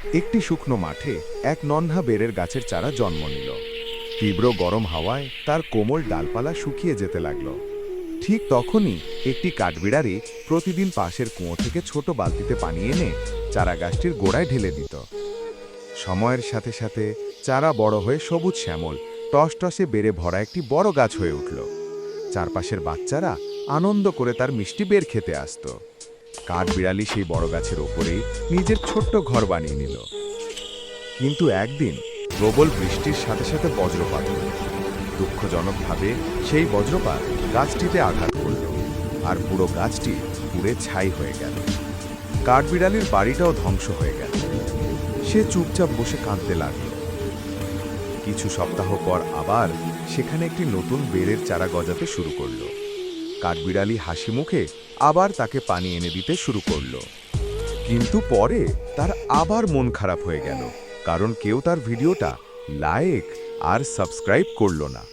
একটি শুকনো মাঠে এক নন্হা বেরের গাছের চারা জন্ম নিল। তীব্র গরম হাওয়ায় তার কোমল ডালপালা শুকিয়ে যেতে লাগল। ঠিক তখনই একটি কাঠবিড়ালি প্রতিদিন পাশের কুয়ো থেকে ছোট বালতিতে পানি এনে চারা গাছটির গোড়ায় ঢেলে দিত। সময়ের সাথে সাথে চারা বড় হয়ে সবুজ শ্যামল টসটসে বেড়ে ভরা একটি বড় গাছ হয়ে উঠল। চারপাশের বাচ্চারা আনন্দ করে তার মিষ্টি বের খেতে আসত। কাঠবিড়ালি সেই বড় গাছের ওপরেই নিজের ছোট্ট ঘর বানিয়ে নিল। কিন্তু একদিন প্রবল বৃষ্টির সাথে সাথে বজ্রপাত হল। দুঃখজনকভাবে সেই বজ্রপাত গাছটিতে আঘাত করল, আর পুরো গাছটি পুড়ে ছাই হয়ে গেল। কাঠবিড়ালির বাড়িটাও ধ্বংস হয়ে গেল। সে চুপচাপ বসে কাঁদতে লাগল। কিছু সপ্তাহ পর আবার সেখানে একটি নতুন বেড়ের চারা গজাতে শুরু করল। কাঠবিড়ালি হাসি মুখে আবার তাকে পানি এনে দিতে শুরু করল। কিন্তু পরে তার আবার মন খারাপ হয়ে গেল, কারণ কেউ তার ভিডিওটা লাইক আর সাবস্ক্রাইব করল না।